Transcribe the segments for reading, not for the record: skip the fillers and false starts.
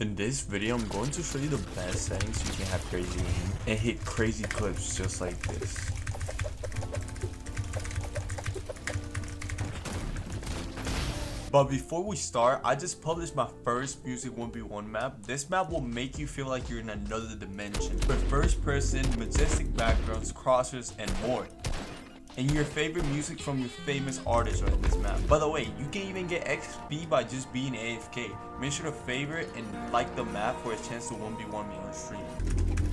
In this video, I'm going to show you the best settings you can have crazy aim and hit crazy clips just like this. But before we start, I just published my first music 1v1 map. This map will make you feel like you're in another dimension. With first person, majestic backgrounds, crossers, and more. And your favorite music from your famous artists are in this map. By the way, you can even get XP by just being AFK. Make sure to favorite and like the map for a chance to 1v1 me on stream.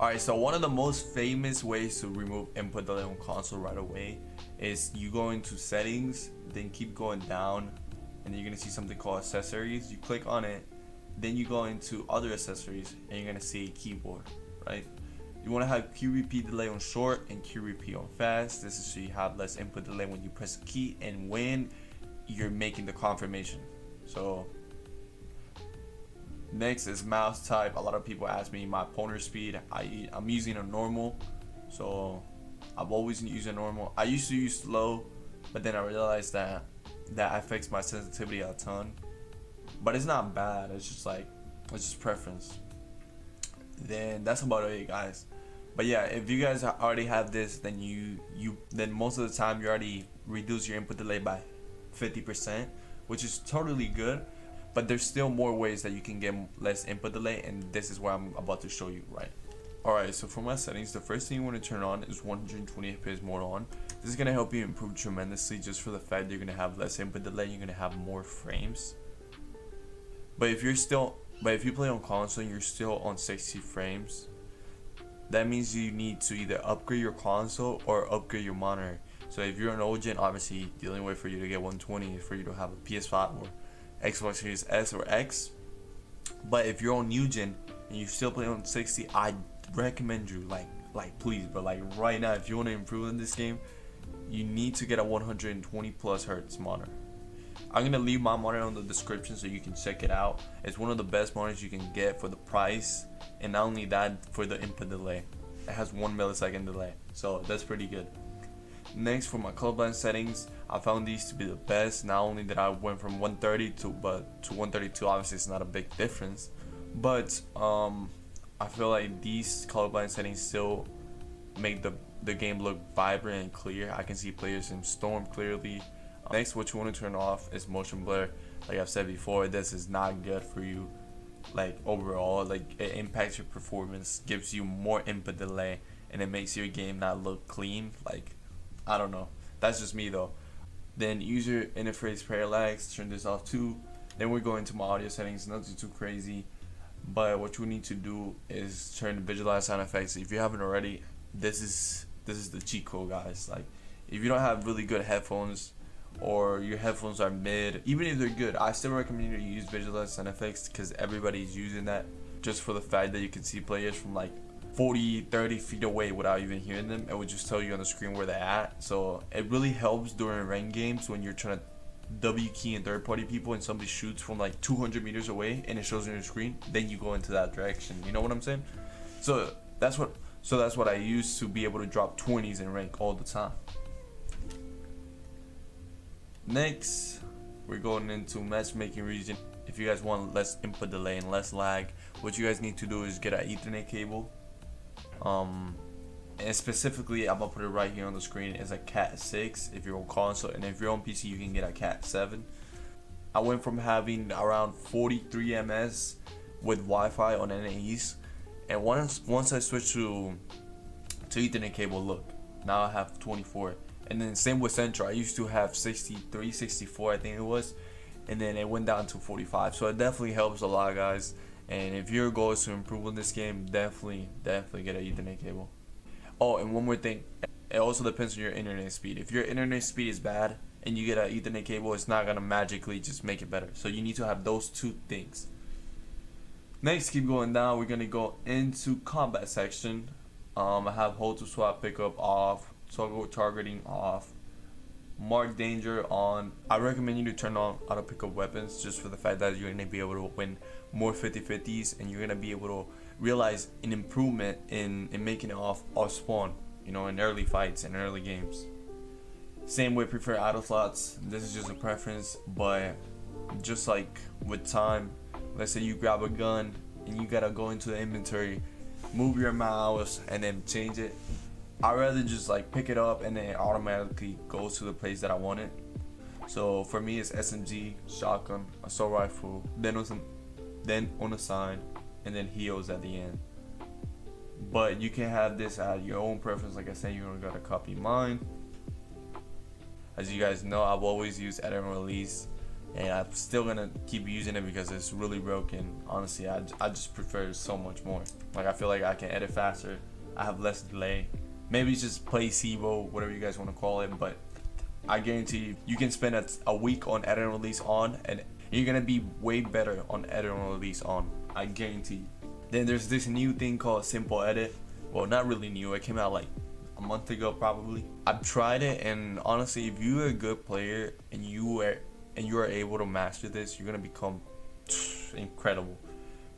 Alright, so one of the most famous ways to remove input delay on console right away is you go into settings, then keep going down, and you're gonna see something called accessories. You click on it, then you go into other accessories, and you're gonna see keyboard, right? You want to have QRP delay on short and QRP on fast. This is so you have less input delay when you press a key and when you're making the confirmation. So next is mouse type. A lot of people ask me my pointer speed. I'm using a normal, so I've always used a normal. I used to use slow, but then I realized that affects my sensitivity a ton. But it's not bad. It's just preference. Then that's about it, guys. But yeah, if you guys already have this, then then most of the time you already reduce your input delay by 50%, which is totally good. But there's still more ways that you can get less input delay, and this is what I'm about to show you, right? Alright, so for my settings, the first thing you want to turn on is 120 FPS mode on. This is going to help you improve tremendously just for the fact that you're going to have less input delay, you're going to have more frames. But if you play on console and you're still on 60 frames, that means you need to either upgrade your console or upgrade your monitor. So if you're an old gen, obviously the only way for you to get 120 is for you to have a PS5 or Xbox Series S or X. But if you're on new gen and you still play on 60, I recommend you like please, but like right now, if you want to improve in this game, you need to get a 120 plus hertz monitor. I'm gonna leave my monitor in the description so you can check it out. It's one of the best monitors you can get for the price, and not only that, for the input delay. It has 1 millisecond delay, so that's pretty good. Next, for my colorblind settings, I found these to be the best. Not only that I went from 130 to 132, obviously it's not a big difference, but I feel like these colorblind settings still make the game look vibrant and clear. I can see players in Storm clearly. Next, what you want to turn off is motion blur. Like I've said before, this is not good for you. Like overall, like it impacts your performance, gives you more input delay, and it makes your game not look clean. Like, I don't know. That's just me though. Then user interface parallax, turn this off too. Then we're going to my audio settings, nothing too crazy. But what you need to do is turn the visualize sound effects. If you haven't already, this is the cheat code, guys. Like, if you don't have really good headphones, or your headphones are mid, even if they're good, I still recommend you to use visualize sound effects because everybody's using that, just for the fact that you can see players from like 40-30 feet away without even hearing them. It would just tell you on the screen where they're at. So it really helps during ranked games when you're trying to W key and third party people and somebody shoots from like 200 meters away and it shows on your screen, then you go into that direction. You know what I'm saying? So that's what I use to be able to drop 20s in rank all the time. Next, we're going into matchmaking region. If you guys want less input delay and less lag, what you guys need to do is get an Ethernet cable. And specifically, I'm gonna put it right here on the screen, is a Cat 6 if you're on console, and if you're on PC, you can get a Cat 7. I went from having around 43 ms with Wi-Fi on NAEs, and once I switched to Ethernet cable, look, now I have 24. And then same with Central. I used to have 63, 64, I think it was, and then it went down to 45. So it definitely helps a lot, guys. And if your goal is to improve on this game, definitely get an Ethernet cable. Oh, and one more thing, it also depends on your internet speed. If your internet speed is bad and you get an Ethernet cable, it's not gonna magically just make it better. So you need to have those two things. Next, keep going down. We're gonna go into combat section. I have hold to swap pickup off, toggle targeting off, mark danger on. I recommend you to turn on auto pickup weapons just for the fact that you're gonna be able to win more 50-50s, and you're gonna be able to realize an improvement in making it off spawn, you know, in early fights and early games. Same with prefer auto slots. This is just a preference, but just like with time, let's say you grab a gun and you gotta go into the inventory, move your mouse and then change it. I'd rather just like pick it up and then it automatically goes to the place that I want it. So for me, it's SMG, shotgun, assault rifle, then on the side, and then heals at the end. But you can have this at your own preference. Like I said, you don't gotta copy mine. As you guys know, I've always used edit and release and I'm still gonna keep using it because it's really broken. Honestly, I just prefer it so much more. Like, I feel like I can edit faster, I have less delay. Maybe it's just placebo, whatever you guys want to call it, but I guarantee you can spend a week on edit and release on, and you're gonna be way better on edit and release on. I guarantee you. Then there's this new thing called simple edit. Well, not really new, it came out like a month ago probably. I've tried it, and honestly, if you're a good player and you are able to master this, you're gonna become incredible.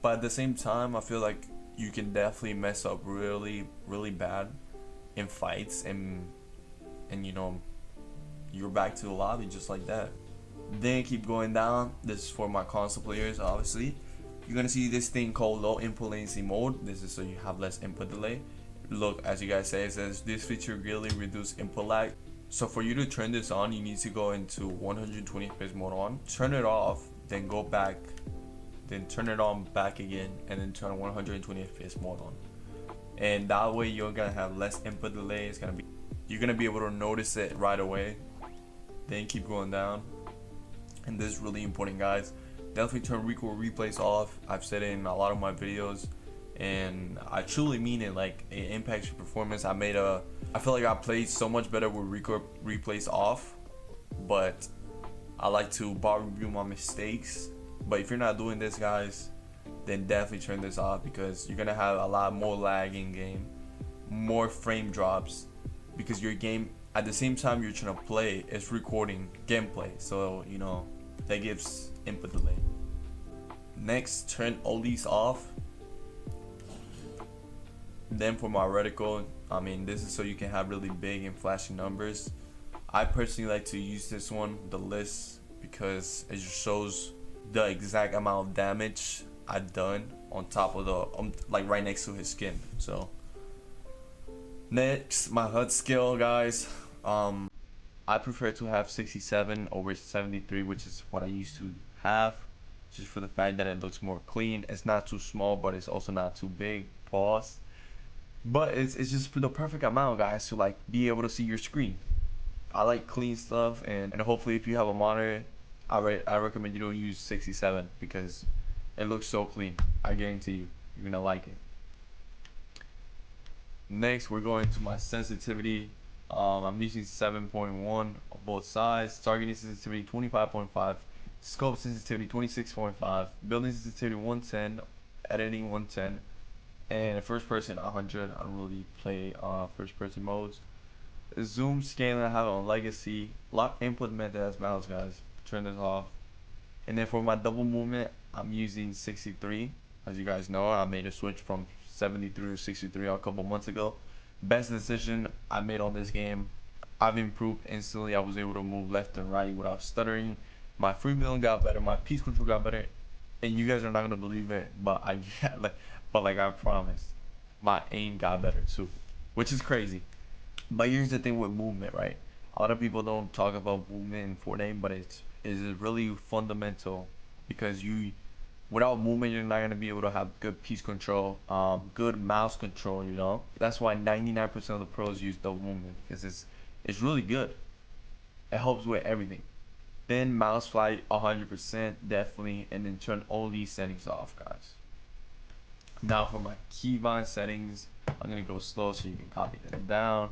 But at the same time, I feel like you can definitely mess up really bad in fights, and you know, you're back to the lobby just like that. Then keep going down. This is for my console players, obviously. You're gonna see this thing called low input latency mode. This is so you have less input delay. Look, as you guys say, it says this feature greatly reduce input lag. So for you to turn this on, you need to go into 120 fps mode on, turn it off, then go back, then turn it on back again, and then turn 120 fps mode on. And that way you're gonna have less input delay. You're gonna be able to notice it right away. Then keep going down. And this is really important, guys. Definitely turn record replays off. I've said it in a lot of my videos, and I truly mean it. Like, it impacts your performance. I feel like I played so much better with record replays off, but I like to bar review my mistakes. But if you're not doing this, guys, then definitely turn this off, because you're gonna have a lot more lag in game, more frame drops, because your game at the same time you're trying to play is recording gameplay, so you know that gives input delay. Next, turn all these off. Then for my reticle, I mean, this is so you can have really big and flashy numbers. I personally like to use this one, the list, because it just shows the exact amount of damage I've done on top of the like right next to his skin. So next, my HUD scale, guys. I prefer to have 67 over 73, which is what I used to have, just for the fact that it looks more clean. It's not too small, but it's also not too big. Pause. But it's just the perfect amount, guys, to like be able to see your screen. I like clean stuff, and hopefully if you have a monitor, I recommend you don't use 67, because it looks so clean. I guarantee you're gonna like it. Next, we're going to my sensitivity. I'm using 7.1 on both sides. Targeting sensitivity 25.5, scope sensitivity 26.5, building sensitivity 110, editing 110, and first person 100. I don't really play first person modes. Zoom scaling I have on legacy. Lock input method as mouse, guys. Turn this off. And then for my double movement, I'm using 63. As you guys know, I made a switch from 73 to 63 a couple months ago. Best decision I made on this game. I've improved instantly. I was able to move left and right without stuttering. My free wheeling got better. My piece control got better. And you guys are not gonna believe it, but I promise, my aim got better too, which is crazy. But here's the thing with movement, right? A lot of people don't talk about movement in Fortnite, but it's really fundamental, because without movement you're not gonna be able to have good piece control, good mouse control. You know, that's why 99% of the pros use double movement, because it's really good. It helps with everything. Then mouse flight 100% definitely, and then turn all these settings off, guys. Now for my keybind settings, I'm gonna go slow so you can copy them down.